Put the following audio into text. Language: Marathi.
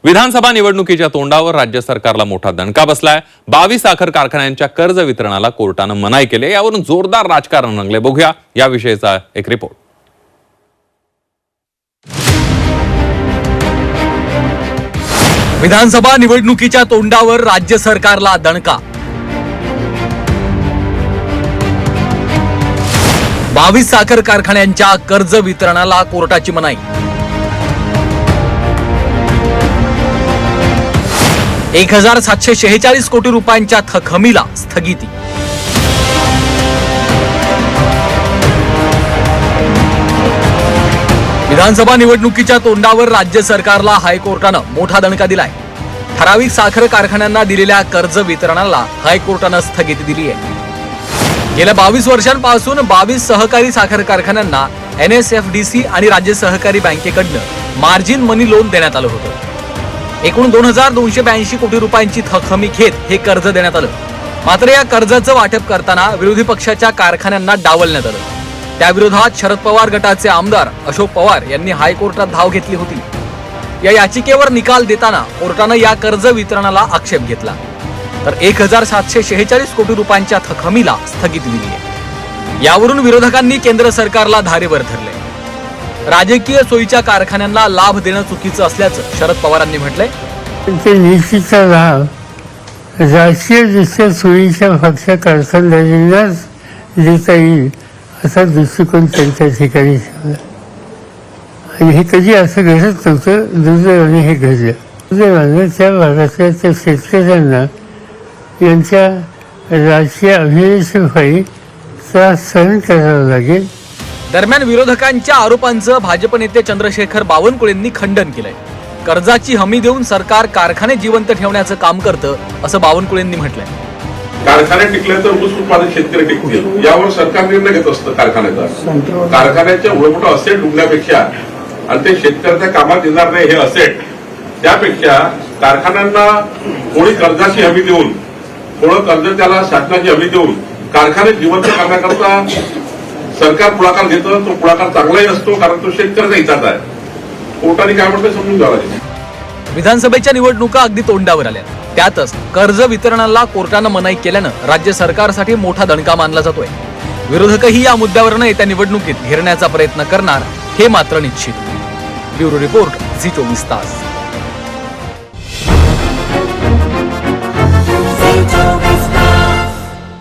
विधानसभा निवडणुकीच्या तोंडावर राज्य सरकारला मोठा दणका बसलाय। 22 साखर कारखान्यांच्या कर्ज वितरणाला कोर्टानं मनाई केली। यावरून जोरदार राजकारण रंगले। बघूया याविषयीचा एक रिपोर्ट। विधानसभा निवडणुकीच्या तोंडावर राज्य सरकारला दणका। 22 साखर कारखान्यांच्या कर्ज वितरणाला कोर्टाची मनाई। 1746 कोटी रुपयांच्या थकमीला स्थगिती। विधानसभा निवडणुकीच्या तोंडावर राज्य सरकारला हायकोर्टानं मोठा दणका दिलाय। ठराविक साखर कारखान्यांना दिलेल्या कर्ज वितरणाला हायकोर्टानं स्थगिती दिली आहे। गेल्या 22 वर्षांपासून 22 सहकारी साखर कारखान्यांना NSFDC आणि राज्य सहकारी बँकेकडनं मार्जिन मनी लोन देण्यात आलं होतं। एकूण 2282 कोटी रुपयांची थकमी घेत हे कर्ज देण्यात आलं। मात्र या कर्जाचं वाटप करताना विरोधी पक्षाच्या कारखान्यांना डावलण्यात आलं। त्याविरोधात शरद पवार गटाचे आमदार अशोक पवार यांनी हायकोर्टात धाव घेतली होती। या याचिकेवर निकाल देताना कोर्टानं या कर्ज वितरणाला आक्षेप घेतला, तर 1746 कोटी रुपयांच्या थकमीला स्थगिती दिली आहे। यावरून विरोधकांनी केंद्र सरकारला धारेवर धरले। राजकीय सोयीच्या कारखान्यांना लाभ देणं चुकीचं असल्याचं शरद पवारांनी म्हटलंय। निधीचा लाभ राजकीय दृष्ट्या सोयीच्या फक्त कारखानदारांनाच देता येईल असा दृष्टिकोन त्यांच्या ठिकाणी ठेवला आणि हे कधी असं घडत नव्हतं। दुर्दैवाने हे घडलं। दुर्दैवाने त्या भागातल्या त्या शेतकऱ्यांना यांच्या राजकीय अभिनेत्यापायी त्रास सहन करावा लागेल। दरम्यान विरोधकांच्या आरोपांचं भाजप नेते चंद्रशेखर बावनकुळेंनी खंडन केलंय। कर्जाची हमी देऊन सरकार कारखाने जिवंत ठेवण्याचं काम करतं असं बावनकुळेंनी म्हटलंय। कारखाने टिकले तर ऊस उत्पादक शेतकरी टिकतील यावर सरकार निर्णय घेत असतं। कारखान्याच्या एवढं मोठं असेट डुबण्यापेक्षा आणि ते शेतकऱ्याच्या कामात येणार नाही हे असेट, त्यापेक्षा कारखान्यांना थोडी कर्जाची हमी देऊन, थोडं कर्ज त्याला शासनाची हमी देऊन कारखाने जिवंत करण्याकरता सरकार पुढाकार घेतं। तो पुढाकार चांगलाही असतो कारण तो शेतकऱ्याचा हिताचा आहे। कोर्टाने काय म्हणते समजून घ्यावं लागेल। विधानसभेच्या निवडणुका अगदी तोंडावर आल्या, त्यातच कर्ज वितरणाला कोर्टानं मनाई केल्यानं राज्य सरकारसाठी मोठा दणका मानला जातोय। विरोधकही या मुद्द्यावरनं येत्या निवडणुकीत घेरण्याचा प्रयत्न करणार हे मात्र निश्चित। ब्युरो रिपोर्ट, झी 24 तास।